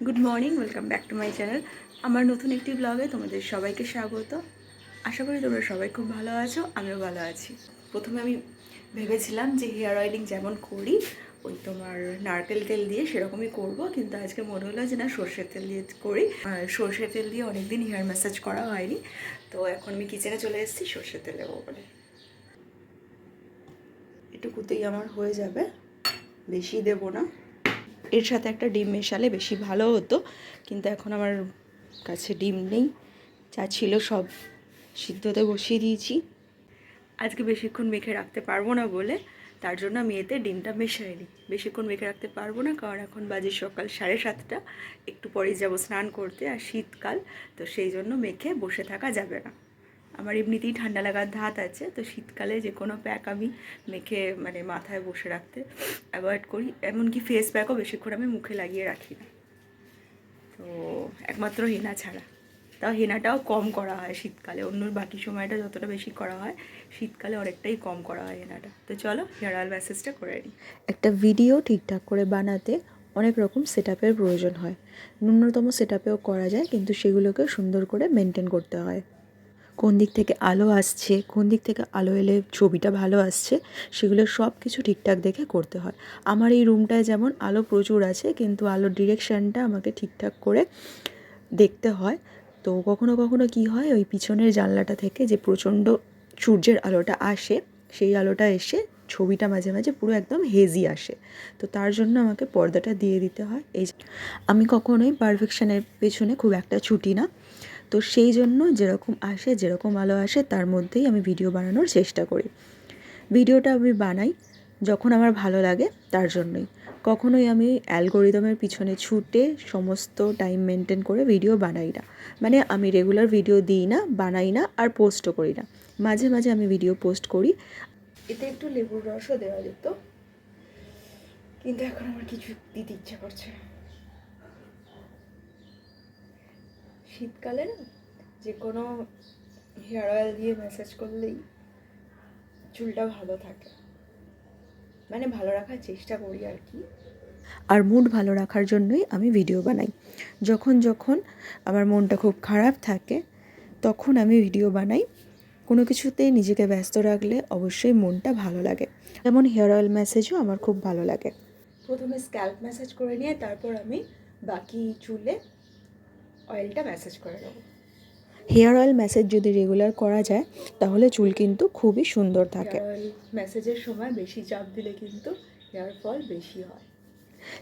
Good morning, welcome back to my channel. আমার নতুন একটি ব্লগে তোমাদের সবাইকে স্বাগত। আশা করি তোমরা সবাই খুব ভালো আছো, আমিও ভালো আছি। প্রথমে আমি ভেবেছিলাম যে হেয়ার অয়েলিং যেমন করি ওই তোমার নারকেল তেল দিয়ে সেরকমই করব, কিন্তু আজকে মনে হলো যে না, সর্ষের তেল দিয়ে করি। সর্ষের তেল দিয়ে অনেকদিন হেয়ার ম্যাসাজ করা হয়নি, তো এখন আমি কিচেনে চলে এসেছি সর্ষের তেল দেবো বলে। এটুকুতেই আমার হয়ে যাবে, বেশি দেবো না। এর সাথে একটা ডিম মেশালে বেশি ভালো হতো, কিন্তু এখন আমার কাছে ডিম নেই। যা ছিল সব সিদ্ধতে বসিয়ে দিয়েছি। আজকে বেশিক্ষণ মেখে রাখতে পারবো না বলে তার জন্য আমি এতে ডিমটা মেশাই নিই। বেশিক্ষণ মেখে রাখতে পারবো না, কারণ এখন বাজে সকাল 7:30। একটু পরেই যাবো স্নান করতে, আর শীতকাল, তো সেই জন্য মেখে বসে থাকা যাবে না। আমার এমনিতেই ঠান্ডা লাগার ধাত আছে, তো শীতকালে যে কোনো প্যাক আমি মেখে মাথায় বসে রাখতে অ্যাভয়েড করি। এমনকি ফেস প্যাকও বেশিক্ষণ আমি মুখে লাগিয়ে রাখি না, তো একমাত্র হেনা ছাড়া। তাও হেনাটাও কম করা হয় শীতকালে, অন্য বাকি সময়টা যতটা বেশি করা হয় শীতকালে অনেকটাই কম করা হয় হেনাটা। তো চলো হেয়ার অয়েল ম্যাসেজটা করে নিই। একটা ভিডিও ঠিকঠাক করে বানাতে অনেক রকম সেট আপের প্রয়োজন হয়। ন্যূনতম সেট আপেও করা যায়, কিন্তু সেগুলোকে সুন্দর করে মেনটেন করতে হয়। কোন দিক থেকে আলো আসছে, কোন দিক থেকে আলো এলে ছবিটা ভালো আসছে, সেগুলো সব কিছু ঠিকঠাক দেখে করতে হয়। আমার এই রুমটায় যেমন আলো প্রচুর আছে, কিন্তু আলোর ডিরেকশানটা আমাকে ঠিকঠাক করে দেখতে হয়। তো কখনো কখনো কি হয়, ওই পিছনের জানলাটা থেকে যে প্রচণ্ড সূর্যের আলোটা আসে, সেই আলোটা এসে ছবিটা মাঝে মাঝে পুরো একদম হেজি আসে। তো তার জন্য আমাকে পর্দাটা দিয়ে দিতে হয়। আমি কখনোই পারফেকশনের পেছনে খুব একটা ছুটি না, তো সেই জন্য যেরকম আসে, যেরকম আলো আসে তার মধ্যেই আমি ভিডিও বানানোর চেষ্টা করি। ভিডিওটা আমি বানাই যখন আমার ভালো লাগে, তার জন্যই। কখনোই আমি অ্যালগোরিদমের পিছনে ছুটে সমস্ত টাইম মেনটেন করে ভিডিও বানাই না। আমি রেগুলার ভিডিও দিই না, বানাই না, আর পোস্টও করি না। মাঝে মাঝে আমি ভিডিও পোস্ট করি। এতে একটু লেবুর রসও দেওয়া যেত, কিন্তু এখন আমার কিছু দিতে ইচ্ছা করছে না। শীতকালে না, যে কোনো হেয়ার অয়েল দিয়ে ম্যাসাজ করলেই চুলটা ভালো থাকে, ভালো রাখার চেষ্টা করি আর কি। আর মুড ভালো রাখার জন্যই আমি ভিডিও বানাই। যখন যখন আমার মনটা খুব খারাপ থাকে তখন আমি ভিডিও বানাই। কোনো কিছুতে নিজেকে ব্যস্ত রাখলে অবশ্যই মনটা ভালো লাগে। যেমন হেয়ার অয়েল ম্যাসাজও আমার খুব ভালো লাগে। প্রথমে স্ক্যাল্প ম্যাসাজ করে নিয়ে তারপর আমি বাকি চুলে অয়েলটা ম্যাসাজ করে নেবো। হেয়ার অয়েল ম্যাসাজ যদি রেগুলার করা যায় তাহলে চুল কিন্তু খুবই সুন্দর থাকে। হেয়ার অয়েল ম্যাসাজের সময় বেশি চাপ দিলে কিন্তু হেয়ার ফল বেশি হয়।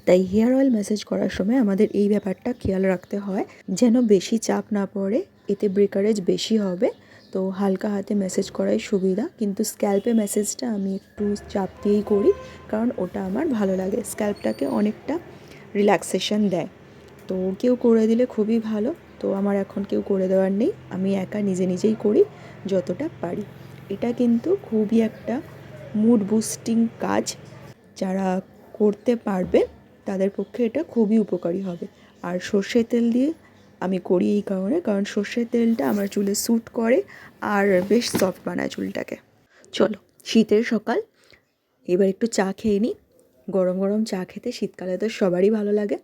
তাই হেয়ার অয়েল ম্যাসাজ করার সময় আমাদের এই ব্যাপারটা খেয়াল রাখতে হয় যেন বেশি চাপ না পড়ে, এতে ব্রেকারেজ বেশি হবে। তো হালকা হাতে ম্যাসাজ করাই সুবিধা, কিন্তু স্ক্যাল্পে ম্যাসাজটা আমি একটু চাপ দিয়েই করি, কারণ ওটা আমার ভালো লাগে। স্ক্যাল্পটাকে অনেকটা রিল্যাক্সেশন দেয়। তো কেউ করে দিলে খুবই ভালো, তো আমার এখন কেউ করে দেওয়ার নেই, আমি একা নিজে নিজেই করি যতটা পারি। এটা কিন্তু খুবই একটা মুড বুস্টিং কাজ। যারা করতে পারবে তাদের পক্ষে এটা খুবই উপকারী হবে। আর সর্ষের তেল দিয়ে আমি করি এই কারণে, কারণ সর্ষের তেলটা আমার চুলে স্যুট করে আর বেশ সফট বানায় চুলটাকে। চলো, শীতের সকাল, এবার একটু চা খেয়ে নিই। গরম গরম চা খেতে শীতকালে তো সবারই ভালো লাগে।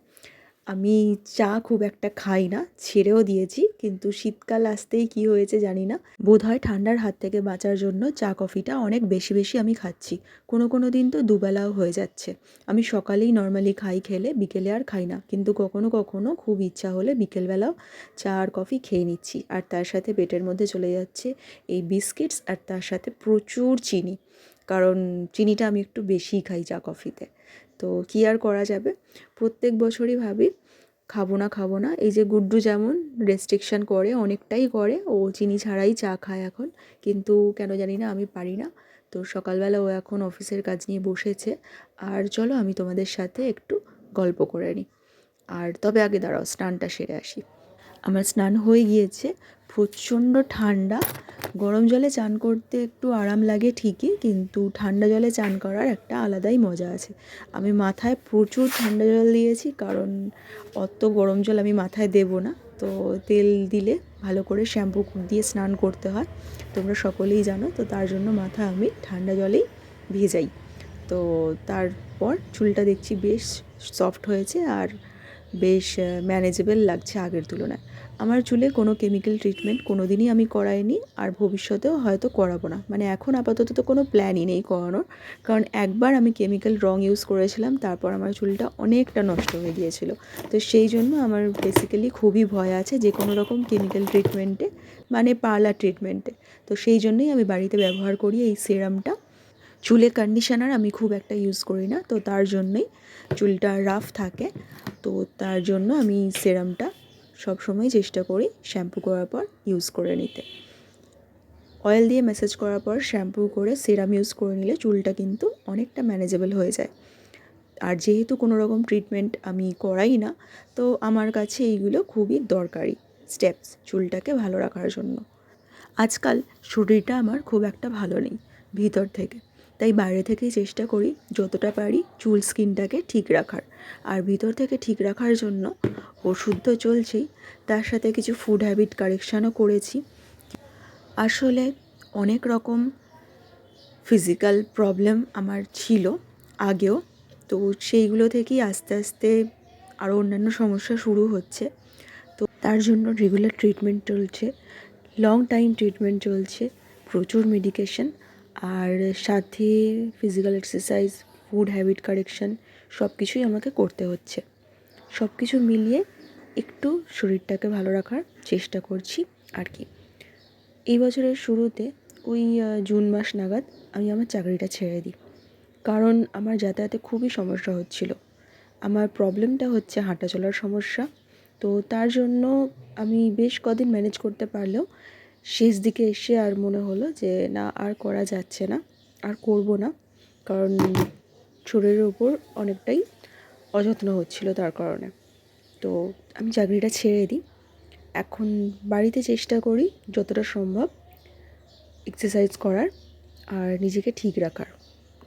আমি চা খুব একটা খাই না, ছেড়েও দিয়েছি, কিন্তু শীতকাল আসতেই কি হয়েছে জানি না, বোধহয় ঠান্ডার হাত থেকে বাঁচার জন্য চা কফিটা অনেক বেশি বেশি আমি খাচ্ছি। কোনো কোনো দিন তো দুবেলাও হয়ে যাচ্ছে। আমি সকালেই নর্মালি খাই, খেলে বিকেলে আর খাই না, কিন্তু কখনো কখনো খুব ইচ্ছা হলে বিকেলবেলাও চা আর কফি খেয়ে নিচ্ছি। আর তার সাথে পেটের মধ্যে চলে যাচ্ছে এই বিস্কিটস, আর তার সাথে প্রচুর চিনি, কারণ চিনিটা আমি একটু বেশিই খাই চা কফিতে। তো কী আর করা যাবে, প্রত্যেক বছরই ভাবি খাবো না। এই যে গুড্ডু যেমন রেস্ট্রিকশান করে, অনেকটাই করে, ও চিনি ছাড়াই চা খায় এখন, কিন্তু কেন জানি না আমি পারি না। তো সকালবেলা ও এখন অফিসের কাজ নিয়ে বসেছে, আর চলো আমি তোমাদের সাথে একটু গল্প করে নিই। আর তবে আগে দাঁড়াও, স্নানটা সেরে আসি। আমার স্নান হয়ে গিয়েছে, প্রচণ্ড ঠান্ডা। গরম জলে চান করতে একটু আরাম লাগে ঠিকই, কিন্তু ঠান্ডা জলে চান করার একটা আলাদাই মজা আছে। আমি মাথায় প্রচুর ঠান্ডা জল দিয়েছি, কারণ অত গরম জল আমি মাথায় দেবো না। তো তেল দিলে ভালো করে শ্যাম্পু দিয়ে স্নান করতে হয়, তোমরা সকলেই জানো। তো তার জন্য মাথা আমি ঠান্ডা জলেই ভেজাই। তো তারপর চুলটা দেখছি বেশ সফট হয়েছে, আর বেশ ম্যানেজেবল লাগছে আগের তুলনায়। আমার চুলে কোনো কেমিক্যাল ট্রিটমেন্ট কোনো দিনই আমি করাইনি, আর ভবিষ্যতেও হয়তো করাবো না। মানে এখন আপাতত তো কোনো প্ল্যানই নেই করানোর, কারণ একবার আমি কেমিক্যাল রং ইউজ করেছিলাম, তারপর আমার চুলটা অনেকটা নষ্ট হয়ে গিয়েছিল। তো সেই জন্য আমার বেসিক্যালি খুবই ভয় আছে যে কোনো রকম কেমিক্যাল ট্রিটমেন্টে, মানে পার্লার ট্রিটমেন্টে। তো সেই জন্যই আমি বাড়িতে ব্যবহার করি এই সিরামটা। চুলে কন্ডিশনার আমি খুব একটা ইউজ করি না, তো তার জন্যই চুলটা রাফ থাকে। তো তার জন্য আমি সিরামটা সবসময় চেষ্টা করি শ্যাম্পু করার পর ইউজ করে নিতে। অয়েল দিয়ে ম্যাসাজ করার পর শ্যাম্পু করে সিরাম ইউজ করে নিলে চুলটা কিন্তু অনেকটা ম্যানেজেবল হয়ে যায়। আর যেহেতু কোনো রকম ট্রিটমেন্ট আমি করাই না, তো আমার কাছে এইগুলো খুবই দরকারি স্টেপস চুলটাকে ভালো রাখার জন্য। আজকাল শরীরটা আমার খুব একটা ভালো নেই ভিতর থেকে, তাই বাইরে থেকেই চেষ্টা করি যতটা পারি চুল স্কিনটাকে ঠিক রাখার। আর ভিতর থেকে ঠিক রাখার জন্য ওষুধ তো চলছেই, তার সাথে কিছু ফুড হ্যাবিট কারেকশানও করেছি। আসলে অনেক রকম ফিজিক্যাল প্রবলেম আমার ছিল আগেও, তো সেইগুলো থেকেই আস্তে আস্তে আরও অন্যান্য সমস্যা শুরু হচ্ছে। তো তার জন্য রেগুলার ট্রিটমেন্ট চলছে, লং টাইম ট্রিটমেন্ট চলছে, প্রচুর মেডিকেশন, আর সাথে physical exercise, food habit correction সব কিছুই আমাকে করতে হচ্ছে। সব কিছু মিলিয়ে একটু শরীরটাকে ভালো রাখার চেষ্টা করছি আর কি। এই বছরের শুরুতে ওই জুন মাস নাগাদ আমি আমার চাকরিটা ছেড়ে দিই, কারণ আমার যাতায়াতে খুবই সমস্যা হচ্ছিল। আমার প্রবলেমটা হচ্ছে হাঁটা চলার সমস্যা। তো তার জন্য আমি বেশ কদিন ম্যানেজ করতে পারলেও শেষ দিকে এসে আর মনে হলো যে না, আর করা যাচ্ছে না, আর করব না, কারণ শরীরের উপর অনেকটাই অযত্ন হচ্ছিল তার কারণে। তো আমি চাকরিটা ছেড়ে দিই। এখন বাড়িতে চেষ্টা করি যতটা সম্ভব এক্সারসাইজ করার আর নিজেকে ঠিক রাখার,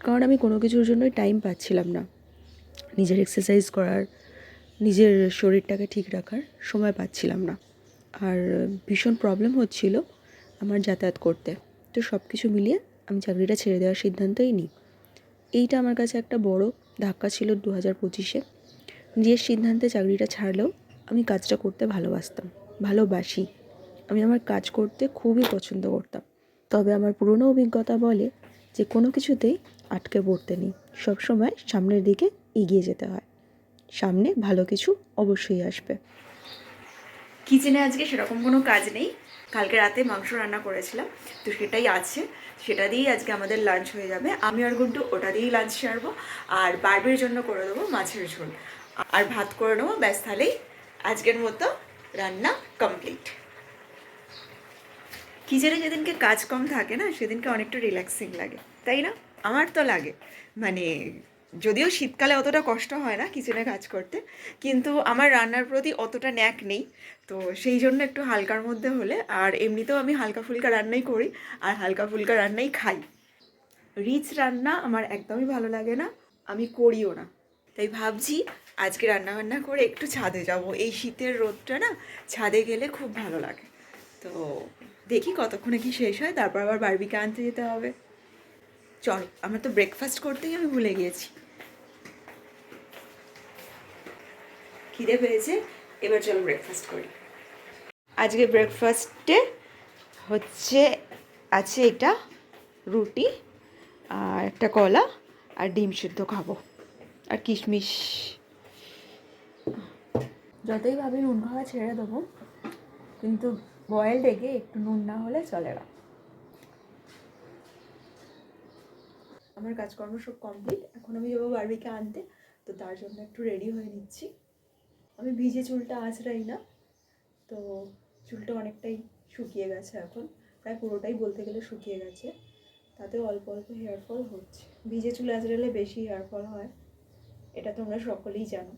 কারণ আমি কোনো কিছুর জন্যই টাইম পাচ্ছিলাম না। নিজের এক্সারসাইজ করার, নিজের শরীরটাকে ঠিক রাখার সময় পাচ্ছিলাম না, আর ভীষণ প্রবলেম হচ্ছিল আমার যাতায়াত করতে। তো সব কিছু মিলিয়ে আমি চাকরিটা ছেড়ে দেওয়ার সিদ্ধান্তই নিই। এইটা আমার কাছে একটা বড় ধাক্কা ছিল 2025-এ। নিজের সিদ্ধান্তে চাকরিটা ছাড়লেও আমি কাজটা করতে ভালোবাসি। আমি আমার কাজ করতে খুবই পছন্দ করতাম। তবে আমার পুরনো অভিজ্ঞতা বলে যে কোনো কিছুতেই আটকে পড়তে নেই, সবসময় সামনের দিকে এগিয়ে যেতে হয়, সামনে ভালো কিছু অবশ্যই আসবে। কিচেনে আজকে সেরকম কোনো কাজ নেই, কালকে রাতে মাংস রান্না করেছিলাম, তো সেটাই আছে, সেটা দিয়েই আজকে আমাদের লাঞ্চ হয়ে যাবে। আমি আর গুড্ডু ওটা দিয়েই লাঞ্চ সারবো, আর বারবির জন্য করে দেবো মাছের ঝোল, আর ভাত করে নেবো, ব্যাস তাহলেই আজকের মতো রান্না কমপ্লিট। কিচেনে যেদিনকে কাজ কম থাকে না, সেদিনকে অনেকটা রিল্যাক্সিং লাগে, তাই না? আমার তো লাগে। মানে যদিও শীতকালে অতটা কষ্ট হয় না কিচেনে কাজ করতে, কিন্তু আমার রান্নার প্রতি অতটা ন্যাক নেই, তো সেই জন্য একটু হালকার মধ্যে হলে, আর এমনিতেও আমি হালকা ফুলকা রান্নাই করি আর হালকা ফুলকা রান্নাই খাই। রিচ রান্না আমার একদমই ভালো লাগে না, আমি করিও না। তাই ভাবছি আজকে রান্নাবান্না করে একটু ছাদে যাব, এই শীতের রোদটা না ছাদে গেলে খুব ভালো লাগে। তো দেখি কতক্ষণে কি শেষ হয়, তারপর আবার বারবিকে আনতে যেতে হবে। চলো, আমরা তো ব্রেকফাস্ট করতেই আমি ভুলে গিয়েছি। খিদে পেয়েছে, এবার চলো ব্রেকফাস্ট করি। আজকে ব্রেকফাস্টে আছে এটা রুটি আর একটা কলা আর ডিম সিদ্ধ খাবো, আর কিশমিশ। যতই ভাবি নুন খাওয়া ছেড়ে দেবো, কিন্তু বয়েলড এগে একটু নুন না হলে চলে না। আমার কাজকর্ম সব কমপ্লিট, এখন আমি যাবো বারবিকে আনতে, তো তার জন্য একটু রেডি হয়ে নিচ্ছি। আমি ভিজে চুলটা আঁচড়াই না, তো চুলটা অনেকটাই শুকিয়ে গেছে, এখন প্রায় পুরোটাই বলতে গেলে শুকিয়ে গেছে, তাতেও অল্প অল্প হেয়ার ফল হচ্ছে। ভিজে চুল আঁচড়ালে বেশি হেয়ার ফল হয়, এটা তোমরা সকলেই জানো।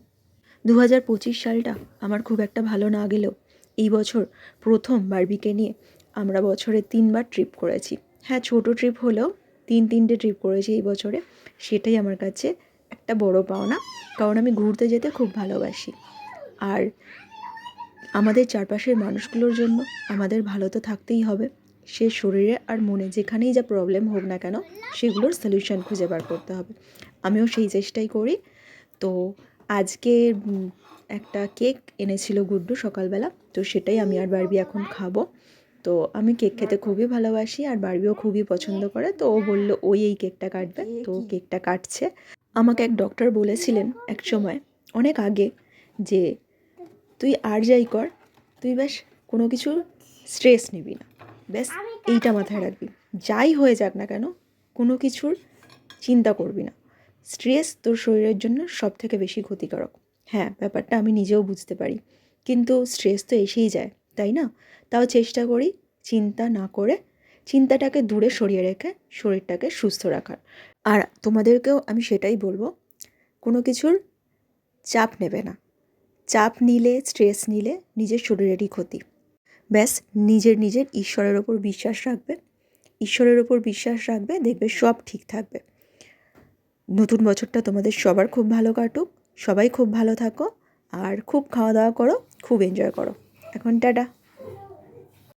2025 সালটা আমার খুব একটা ভালো না গেলেও এই বছর প্রথম বারবিকে নিয়ে আমরা বছরে 3বার ট্রিপ করেছি। হ্যাঁ, ছোট ট্রিপ হলেও 3টে ট্রিপ করেছি এই বছরে, সেটাই আমার কাছে একটা বড় পাওনা, কারণ আমি ঘুরতে যেতে খুব ভালোবাসি। আর আমাদের চারপাশের মানুষগুলোর জন্য আমাদের ভালো তো থাকতেই হবে, সে শরীরে আর মনে যেখানেই যা প্রবলেম হোক না কেন সেগুলোর সলিউশন খুঁজে বার করতে হবে। আমিও সেই চেষ্টাই করি। তো আজকে একটা কেক এনেছিল গুড্ডু সকালবেলা, তো সেটাই আমি আর বারবি এখন খাবো। তো আমি কেক খেতে খুবই ভালোবাসি আর বারবিও খুবই পছন্দ করে, তো ও বললো ওই এই কেকটা কাটবে, তো কেকটা কাটছে। আমাকে এক ডক্টর বলেছিলেন এক সময় অনেক আগে যে তুই আর যাই কর, তুই ব্যাস কোনো কিছু স্ট্রেস নিবি না, ব্যাস এইটা মাথায় রাখবি, যাই হয়ে যাক না কেন কোনো কিছুর চিন্তা করবি না। স্ট্রেস তোর শরীরের জন্য সব থেকে বেশি ক্ষতিকারক। হ্যাঁ, ব্যাপারটা আমি নিজেও বুঝতে পারি, কিন্তু স্ট্রেস তো এসেই যায়, তাই না? তাও চেষ্টা করি চিন্তা না করে, চিন্তাটাকে দূরে সরিয়ে রেখে শরীরটাকে সুস্থ রাখার। আর তোমাদেরকেও আমি সেটাই বলবো, কোনো কিছুর চাপ নেবে না। চাপ নিলে, স্ট্রেস নিলে নিজের শরীরেরই ক্ষতি। ব্যাস নিজের ঈশ্বরের ওপর বিশ্বাস রাখবে, ঈশ্বরের ওপর বিশ্বাস রাখবে, দেখবে সব ঠিক থাকবে। নতুন বছরটা তোমাদের সবার খুব ভালো কাটুক, সবাই খুব ভালো থাকো, আর খুব খাওয়া দাওয়া করো, খুব এনজয় করো। এখন টাটা।